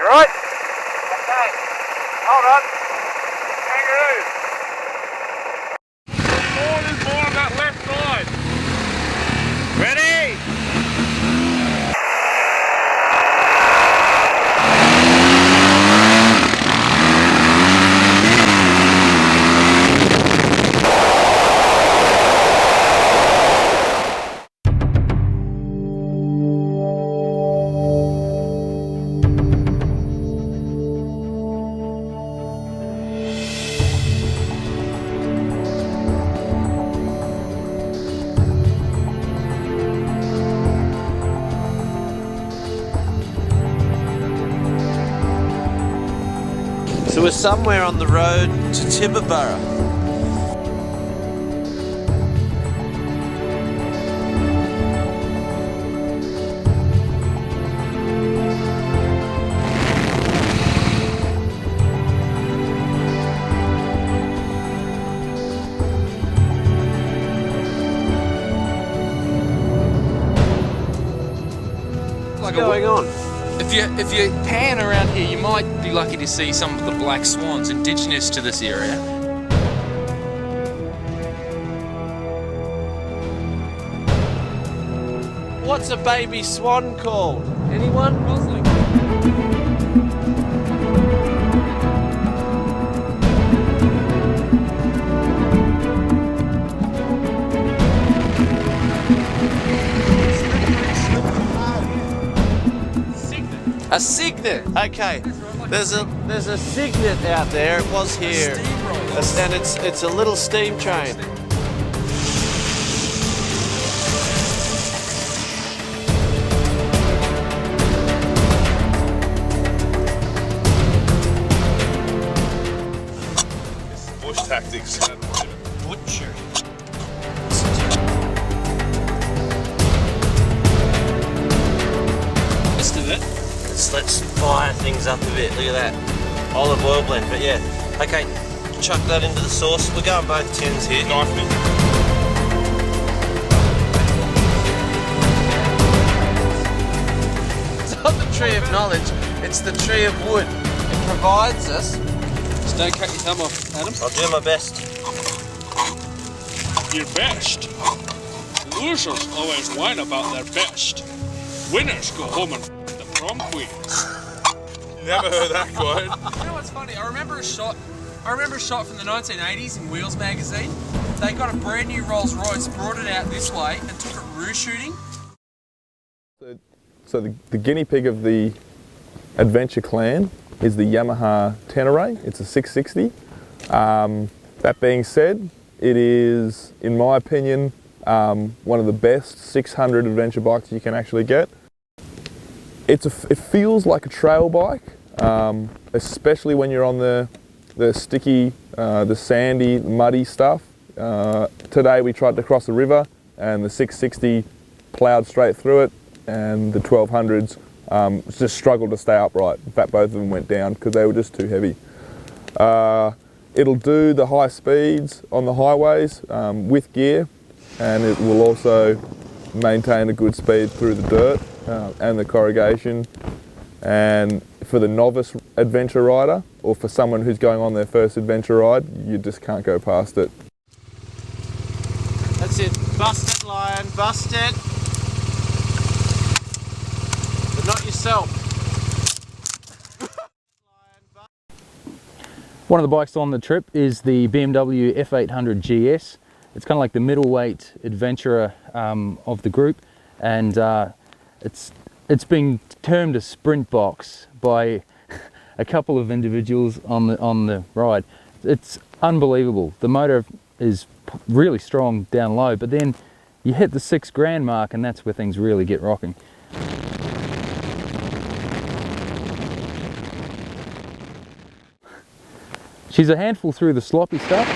right? Okay. Hold on. Kangaroo. More on that left side. Ready? So we're somewhere on the road to Timberborough. What's going on? If you pan around here, you might be lucky to see some of the black swans indigenous to this area. What's a baby swan called? Anyone? Gosling. A cygnet. Okay. There's a cygnet out there. It was here, and it's a little steam train. Bush tactics. Butcher. Rest of it. Let's fire things up a bit. Look at that olive oil blend. But yeah, okay, chuck that into the sauce. We're going both tins here. Knife me. It's not the tree of knowledge, it's the tree of wood. It provides us. Just don't cut your thumb off, Adam. I'll do my best. Your best. Losers always whine about their best. Winners go home and the prom queen. Never heard that quote. You know what's funny? I remember a shot from the 1980s in Wheels magazine. They got a brand new Rolls Royce, brought it out this way, and took it roo shooting. So the guinea pig of the adventure clan is the Yamaha Tenere. It's a 660. That being said, it is, in my opinion, one of the best 600 adventure bikes you can actually get. It feels like a trail bike, especially when you're on the sticky, the sandy, muddy stuff. Today we tried to cross the river and the 660 ploughed straight through it, and the 1200s just struggled to stay upright. In fact, both of them went down because they were just too heavy. It'll do the high speeds on the highways with gear, and it will also maintain a good speed through the dirt and the corrugation. And for the novice adventure rider, or for someone who's going on their first adventure ride, you just can't go past it. That's it. Bust it, lion. Bust it. But not yourself. One of the bikes on the trip is the BMW F800 GS. It's kind of like the middleweight adventurer of the group, and it's been termed a sprint box by a couple of individuals on the ride. It's unbelievable. The motor is really strong down low, but then you hit the $6,000 mark, and that's where things really get rocking. She's a handful through the sloppy stuff.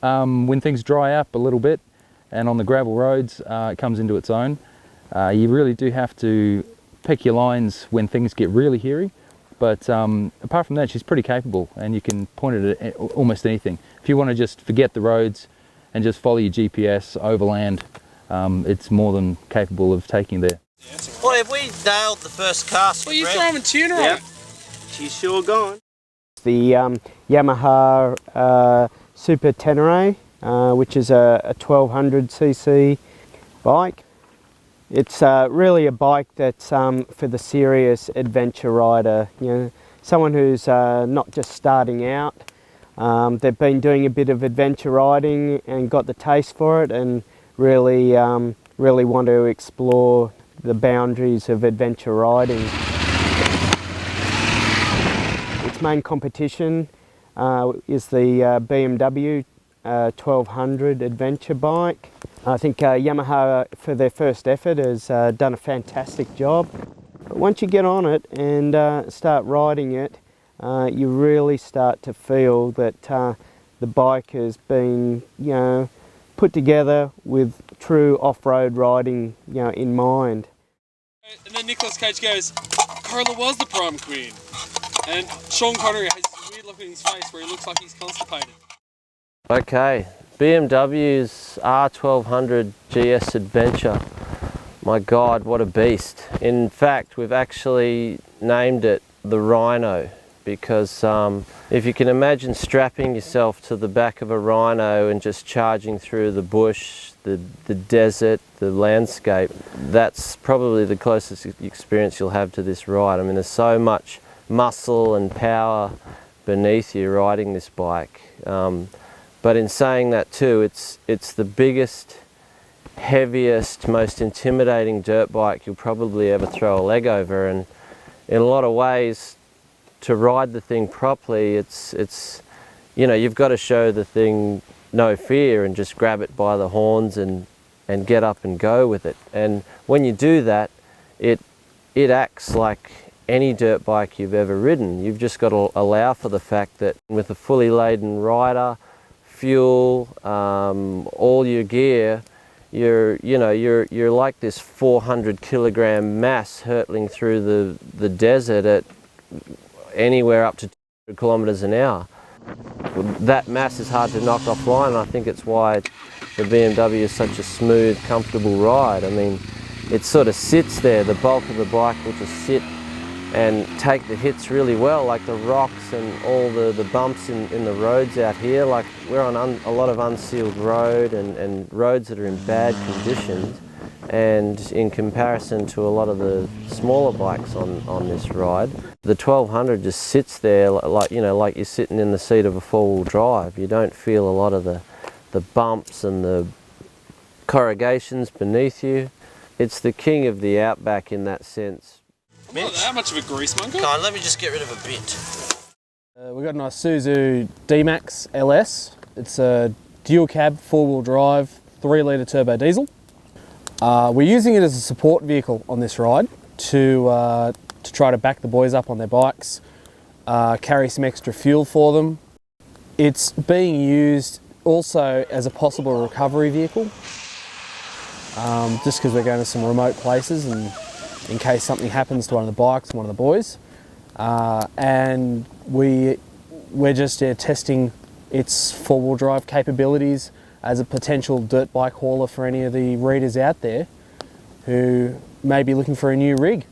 When things dry up a little bit and on the gravel roads it comes into its own. You really do have to pick your lines when things get really hairy, but apart from that she's pretty capable, and you can point it at almost anything. If you want to just forget the roads and just follow your GPS overland. It's more than capable of taking there. Well, have we nailed the first cast? Well, you're throwing tuner on it. She's sure gone. The Yamaha Super Tenere, which is a 1200cc bike. It's really a bike that's for the serious adventure rider, you know, someone who's not just starting out. They've been doing a bit of adventure riding and got the taste for it, and really want to explore the boundaries of adventure riding. Its main competition is the BMW R1200 Adventure bike. I think Yamaha, for their first effort, has done a fantastic job. But once you get on it and start riding it, you really start to feel that the bike has been, you know, put together with true off-road riding, you know, in mind. And then Nicolas Cage goes, Carla was the prom queen. And Sean Connery has this weird look in his face where he looks like he's constipated. Okay, BMW's R1200 GS Adventure. My God, what a beast. In fact, we've actually named it the Rhino, because if you can imagine strapping yourself to the back of a Rhino and just charging through the bush, the desert, the landscape, that's probably the closest experience you'll have to this ride. I mean, there's so much muscle and power beneath you riding this bike. But in saying that too, it's the biggest, heaviest, most intimidating dirt bike you'll probably ever throw a leg over, and in a lot of ways, to ride the thing properly, it's you know, you've got to show the thing no fear and just grab it by the horns and get up and go with it. And when you do that, it acts like any dirt bike you've ever ridden. You've just got to allow for the fact that with a fully laden rider, fuel, all your gear, you're like this 400 kilogram mass hurtling through the desert at anywhere up to 200 kilometers an hour. That mass is hard to knock offline, and I think it's why the BMW is such a smooth, comfortable ride. I mean, it sort of sits there. The bulk of the bike will just sit and take the hits really well, like the rocks and all the bumps in the roads out here. Like, we're on a lot of unsealed road and roads that are in bad conditions, and in comparison to a lot of the smaller bikes on this ride, the 1200 just sits there like, you know, like you're sitting in the seat of a four-wheel drive. You don't feel a lot of the bumps and the corrugations beneath you. It's the king of the Outback in that sense. Not that much of a grease monkey. Come on, let me just get rid of a bit. We've got an Isuzu D-Max LS. It's a dual cab, four-wheel drive, 3-litre turbo diesel. We're using it as a support vehicle on this ride to try to back the boys up on their bikes, carry some extra fuel for them. It's being used also as a possible recovery vehicle, just because we're going to some remote places and in case something happens to one of the bikes, one of the boys. And we're just testing its four-wheel drive capabilities as a potential dirt bike hauler for any of the readers out there who may be looking for a new rig.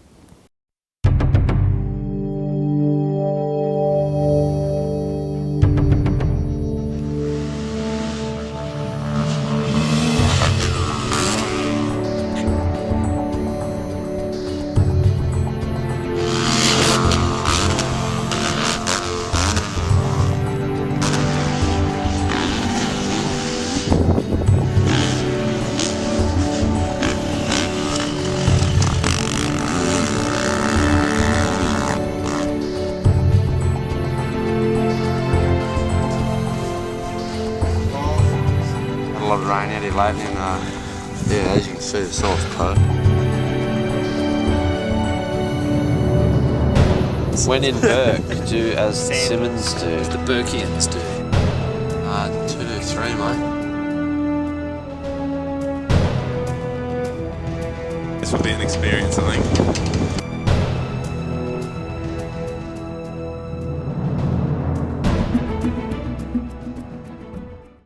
A lot of rain out here lately, and yeah, as you can see, the soil's coat. When in Bourke, do as the Simmons do. The Bourkeans do. 223, mate. This will be an experience, I think.